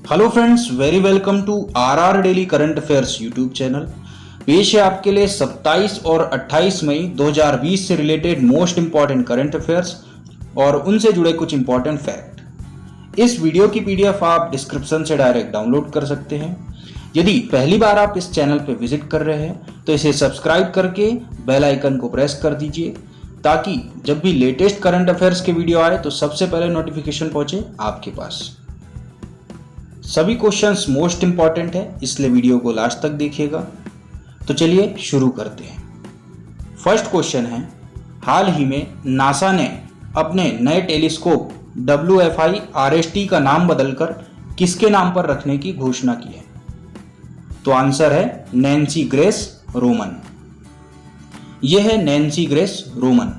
Hello friends, very welcome to our daily current affairs YouTube channel. पेश है आपके लिए 27 और 28 मई 2020 से related most important current affairs और उनसे जुड़े कुछ इंपॉर्टेंट फैक्ट। इस वीडियो की पीडीएफ आप डिस्क्रिप्शन से डायरेक्ट डाउनलोड कर सकते हैं। यदि पहली बार आप इस चैनल पर विजिट कर रहे हैं तो इसे सब्सक्राइब करके बेल आइकन को प्रेस कर दीजिए ताकि जब भी लेटेस्ट करंट अफेयर्स के वीडियो आए तो सबसे पहले नोटिफिकेशन पहुंचे आपके पास। सभी क्वेश्चंस मोस्ट इंपॉर्टेंट है, इसलिए वीडियो को लास्ट तक देखिएगा। तो चलिए शुरू करते हैं। फर्स्ट क्वेश्चन है, हाल ही में नासा ने अपने नए टेलीस्कोप WFI RST का नाम बदलकर किसके नाम पर रखने की घोषणा की है? तो आंसर है नैन्सी ग्रेस रोमन। यह है नैन्सी ग्रेस रोमन।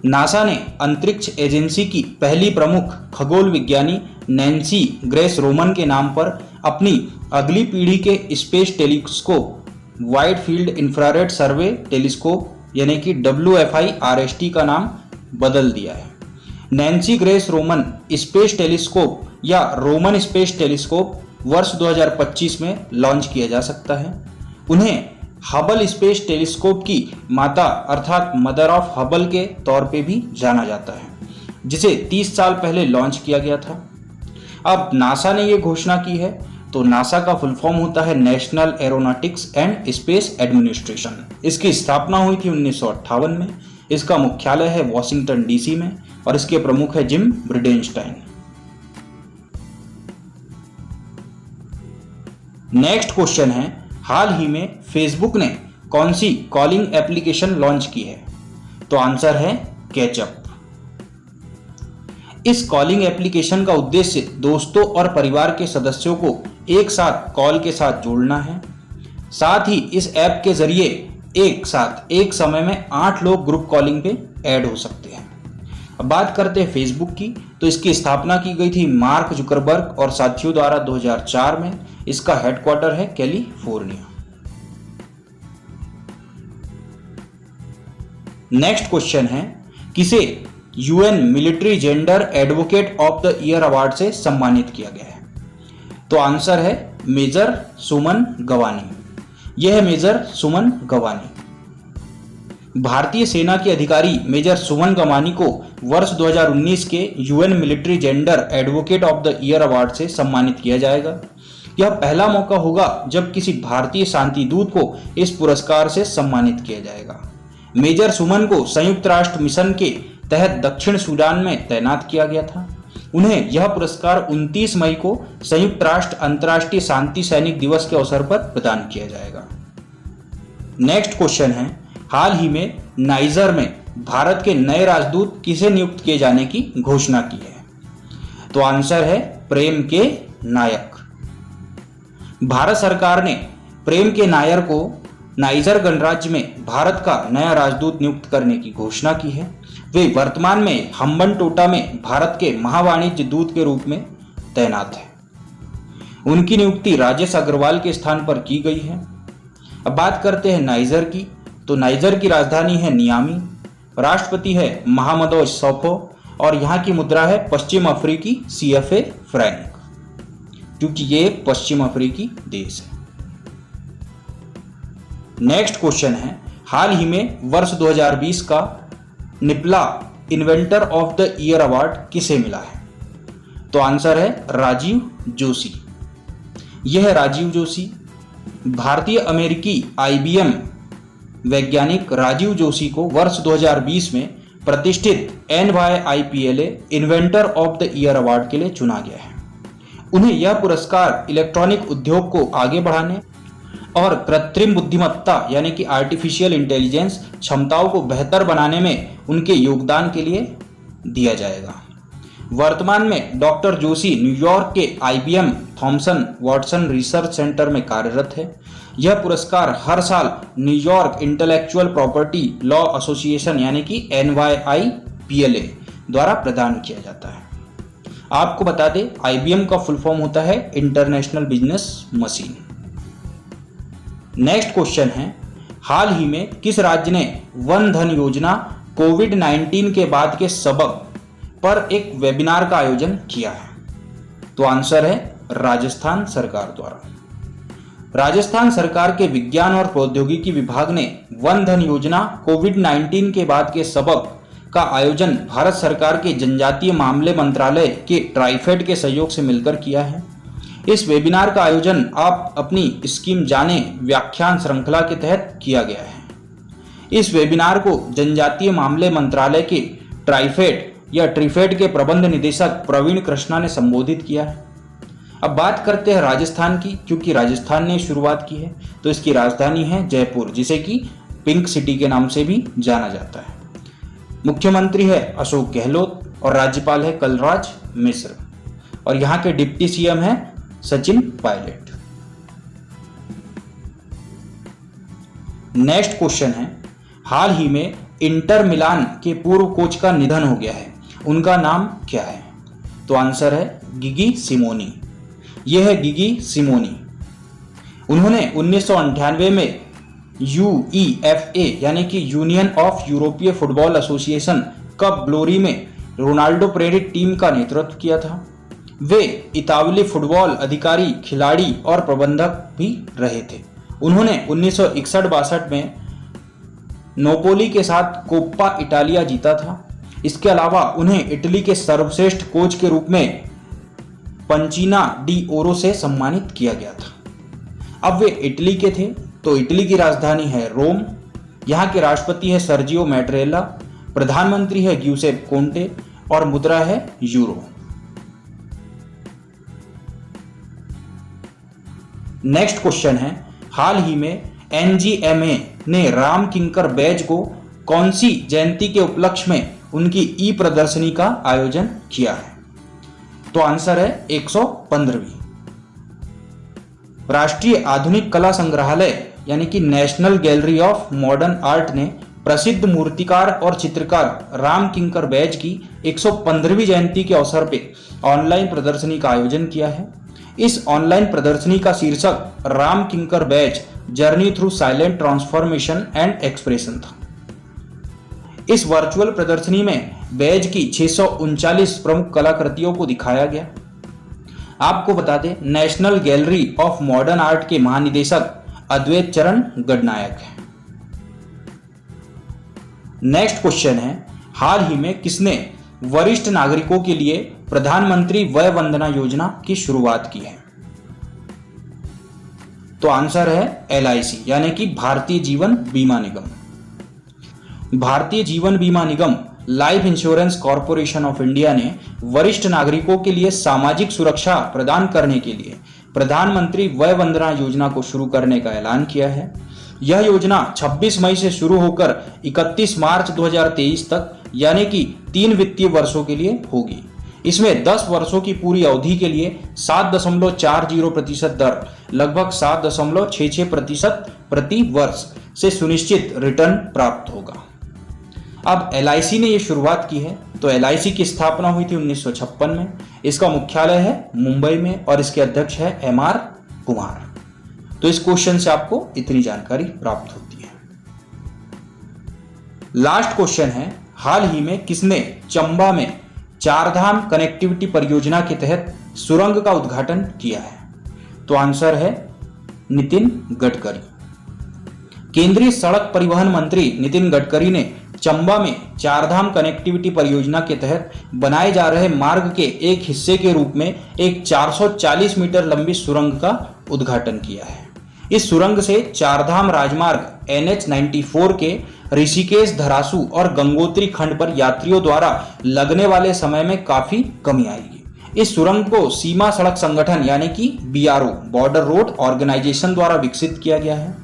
नासा ने अंतरिक्ष एजेंसी की पहली प्रमुख खगोल विज्ञानी नैन्सी ग्रेस रोमन के नाम पर अपनी अगली पीढ़ी के space telescope wide field infrared survey telescope यानी कि WFI RST का नाम बदल दिया है। Nancy Grace Roman space telescope या रोमन स्पेस टेलीस्कोप वर्ष 2025 में लॉन्च किया जा सकता है। उन्हें हबल स्पेस टेलीस्कोप की माता अर्थात मदर ऑफ हबल के तौर पे भी जाना जाता है, जिसे 30 साल पहले लॉन्च किया गया था। अब नासा ने यह घोषणा की है तो नासा का फुल फॉर्म होता है national aeronautics and space administration. इसकी स्थापना हुई थी 1958 में। इसका मुख्यालय है वॉशिंगटन DC में और इसके प्रमुख है जिम ब्रिडेनस्टाइन। नेक्स्ट क्वेश्चन है, हाल ही में फेसबुक ने कौन सी कॉलिंग एप्लीकेशन लॉन्च की है? तो आंसर है कैचअप। इस कॉलिंग एप्लीकेशन का उद्देश्य दोस्तों और परिवार के सदस्यों को एक साथ कॉल के साथ जोड़ना है। साथ ही इस ऐप के जरिए एक साथ एक समय में 8 लोग ग्रुप कॉलिंग पे ऐड हो सकते हैं। अब बात करते हैं फेसबुक की, तो इसकी स्थापना की गई थी मार्क जुकरबर्ग और साथियों द्वारा 2004 में। इसका हेडक्वार्टर है कैलिफोर्निया। नेक्स्ट क्वेश्चन है, किसे UN military gender advocate of the year award से सम्मानित किया गया है? तो आंसर है मेजर सुमन गवानी। यह है मेजर सुमन गवानी। भारतीय सेना के अधिकारी मेजर सुमन गवानी को वर्ष 2019 के UN military gender advocate of the year award से सम्मानित किया जाएगा। यह पहला मौका होगा जब किसी भारतीय शांति दूत को इस पुरस्कार से सम्मानित किया जाएगा। मेजर सुमन को संयुक्त राष्ट्र मिशन के तहत दक्षिण सूडान में तैनात किया गया था। उन्हें यह पुरस्कार 29 मई को संयुक्त राष्ट्र अंतर्राष्ट्रीय शांति सैनिक दिवस के अवसर पर प्रदान किया जाएगा। नेक्स्ट क्वेश्चन है, हाल ही में नाइजर में भारत के नए राजदूत किसे नियुक्त किए जाने की घोषणा की है? तो आंसर है प्रेम के नायक। भारत सरकार ने प्रेम के नायर को नाइजर गणराज्य में भारत का नया राजदूत नियुक्त करने की घोषणा की है। वे वर्तमान में हम्बनटोटा में भारत के महावाणिज्य दूत के रूप में तैनात है। उनकी नियुक्ति राजेश अग्रवाल के स्थान पर की गई है। अब बात करते हैं नाइजर की, तो नाइजर की राजधानी है नियामी। राष्ट्रपति है महामदोज सोफो और यहाँ की मुद्रा है पश्चिम अफ्रीकी CFA फ्रैंक, क्योंकि ये एक पश्चिम अफ्रीकी देश है। नेक्स्ट क्वेश्चन है, हाल ही में वर्ष 2020 का निपला inventor of the year award किसे मिला है? तो आंसर है राजीव जोशी। यह है राजीव जोशी। भारतीय अमेरिकी IBM वैज्ञानिक राजीव जोशी को वर्ष 2020 में प्रतिष्ठित NYIPLA inventor of the year award के लिए चुना गया है। उन्हें यह पुरस्कार इलेक्ट्रॉनिक उद्योग को आगे बढ़ाने और कृत्रिम बुद्धिमत्ता यानी कि आर्टिफिशियल इंटेलिजेंस क्षमताओं को बेहतर बनाने में उनके योगदान के लिए दिया जाएगा। वर्तमान में डॉक्टर जोशी न्यूयॉर्क के IBM Thomson Watson research centre में कार्यरत है। यह पुरस्कार हर साल New York intellectual property law association यानी कि NYIPLA द्वारा प्रदान किया जाता है। आपको बता दें, IBM का फुल फॉर्म होता है international business machine. Next question है, हाल ही में किस राज्य ने वन धन योजना कोविड-19 के बाद के सबक पर एक वेबिनार का आयोजन किया है? तो आंसर है राजस्थान सरकार द्वारा। राजस्थान सरकार के विज्ञान और प्रौद्योगिकी विभाग ने वन धन योजना कोविड-19 के बाद के सबक का आयोजन भारत सरकार के जनजातीय मामले मंत्रालय के ट्राइफेड के सहयोग से मिलकर किया है। इस वेबिनार का आयोजन आप अपनी स्कीम जाने व्याख्यान श्रृंखला के तहत किया गया है। इस वेबिनार को जनजातीय मामले मंत्रालय के ट्राइफेड या ट्रिफेड के प्रबंध निदेशक प्रवीण कृष्णा ने संबोधित किया है। अब बात करते हैं राजस्थान की, क्योंकि राजस्थान ने शुरुआत की है। तो इसकी राजधानी है जयपुर, जिसे कि पिंक सिटी के नाम से भी जाना जाता है। मुख्यमंत्री है अशोक गहलोत और राज्यपाल है कलराज मिश्र, और यहाँ के डिप्टी सीएम है सचिन पायलट। नेक्स्ट क्वेश्चन है, हाल ही में इंटर मिलान के पूर्व कोच का निधन हो गया है, उनका नाम क्या है? तो आंसर है गिगी सिमोनी। यह है गिगी सिमोनी। उन्होंने 1998 में UEFA यानी कि यूनियन ऑफ यूरोपीय फुटबॉल एसोसिएशन कप ग्लोरी में रोनाल्डो प्रेरित टीम का नेतृत्व किया था। वे इतालवी फुटबॉल अधिकारी, खिलाड़ी और प्रबंधक भी रहे थे। उन्होंने 1961-62 में नोपोली के साथ कोप्पा इटालिया जीता था। इसके अलावा उन्हें इटली के सर्वश्रेष्ठ कोच के रूप में पंचीना डी ओरो से सम्मानित किया गया था। अब वे इटली के थे, तो इटली की राजधानी है रोम। यहाँ के राष्ट्रपति है सर्जियो मैट्रेला, प्रधानमंत्री है ग्यूसेप कोंटे और मुद्रा है यूरो। नेक्स्ट क्वेश्चन है, हाल ही में NGMA ने राम किंकर बैज को कौन सी जयंती के उपलक्ष्य में उनकी ई प्रदर्शनी का आयोजन किया है? तो आंसर है 115वीं। राष्ट्रीय आधुनिक कला संग्रहालय यानी कि national gallery of modern art ने प्रसिद्ध मूर्तिकार और चित्रकार राम किंकर बैज की 115वीं जयंती के अवसर पे ऑनलाइन प्रदर्शनी का आयोजन किया है। इस ऑनलाइन प्रदर्शनी का शीर्षक Ram Kinkar Baij journey through silent transformation and expression था। इस वर्चुअल प्रदर्शनी में बैज की 639 प्रमुख कलाकृतियों को दिखाया गया। आपको बता दें, national gallery of modern art के महानिदेशक अद्वैत चरण गडनायक हैं। नेक्स्ट क्वेश्चन है, हाल ही में किसने वरिष्ठ नागरिकों के लिए प्रधानमंत्री वय वंदना योजना की शुरुआत की है? तो आंसर है LIC यानी कि भारतीय जीवन बीमा निगम। भारतीय जीवन बीमा निगम life insurance corporation of India ने वरिष्ठ नागरिकों के लिए सामाजिक सुरक्षा प्रदान करने के लिए प्रधानमंत्री वय वंदना योजना को शुरू करने का ऐलान किया है। यह योजना 26 मई से शुरू होकर 31 मार्च 2023 तक यानी कि 3 वित्तीय वर्षों के लिए होगी। इसमें 10 वर्षों की पूरी अवधि के लिए 7.40% दर लगभग 7.66% प्रति वर्ष से सुनिश्चित रिटर्न प्राप्त होगा। अब LIC ने यह शुरुआत की है। तो LIC की स्थापना हुई थी 1956 में। इसका मुख्यालय है मुंबई में और इसके अध्यक्ष है MR कुमार। तो इस क्वेश्चन से आपको इतनी जानकारी प्राप्त होती है। लास्ट क्वेश्चन है, हाल ही में किसने चंबा में चारधाम कनेक्टिविटी परियोजना के तहत सुरंग का उद्घाटन किया है? तो आंसर है नितिन गडकरी। केंद्रीय सड़क परिवहन मंत्री नितिन गडकरी ने चंबा में चारधाम कनेक्टिविटी परियोजना के तहत बनाए जा रहे मार्ग के एक हिस्से के रूप में एक 440 मीटर लंबी सुरंग का उद्घाटन किया है। इस सुरंग से चारधाम राजमार्ग NH-94 के ऋषिकेश, धरासू और गंगोत्री खंड पर यात्रियों द्वारा लगने वाले समय में काफी कमी आएगी। इस सुरंग को सीमा सड़क संगठन यानी कि BRO बॉर्डर रोड ऑर्गेनाइजेशन द्वारा विकसित किया गया है।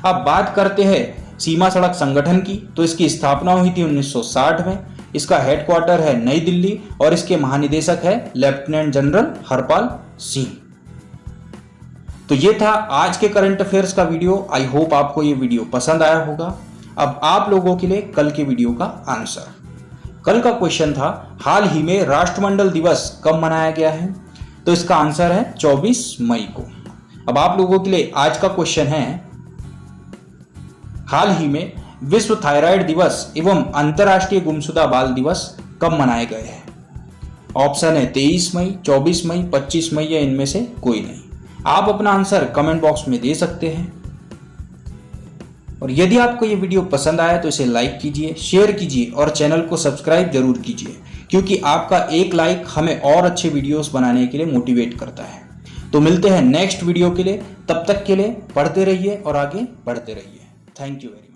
अब बात करते हैं सीमा सड़क संगठन की। तो इसकी स्थापना हुई थी 1960 में। इसका हेडक्वार्टर है नई दिल्ली और इसके महानिदेशक है लेफ्टिनेंट जनरल हरपाल सिंह। तो ये था आज के करंट अफेयर्स का वीडियो। आई होप आपको ये वीडियो पसंद आया होगा। अब आप लोगों के लिए कल के वीडियो का आंसर। कल का क्वेश्चन था, हाल ही में राष्ट्रमंडल दिवस कब मनाया गया है? तो इसका आंसर है 24 मई को। अब आप लोगों के लिए आज का क्वेश्चन है, हाल ही में विश्व थायराइड दिवस एवं अंतर्राष्ट्रीय गुमशुदा बाल दिवस कब मनाए गए हैं? ऑप्शन है 23 मई, 24 मई, 25 मई या इनमें से कोई नहीं। आप अपना आंसर कमेंट बॉक्स में दे सकते हैं। और यदि आपको ये वीडियो पसंद आया तो इसे लाइक कीजिए, शेयर कीजिए और चैनल को सब्सक्राइब जरूर कीजिए, क्योंकि आपका एक लाइक हमें और अच्छे वीडियोस बनाने के लिए मोटिवेट करता है। तो मिलते हैं नेक्स्ट वीडियो के लिए, तब तक के लिए पढ़ते रहिए और आगे बढ़ते रहिए। Thank you very much.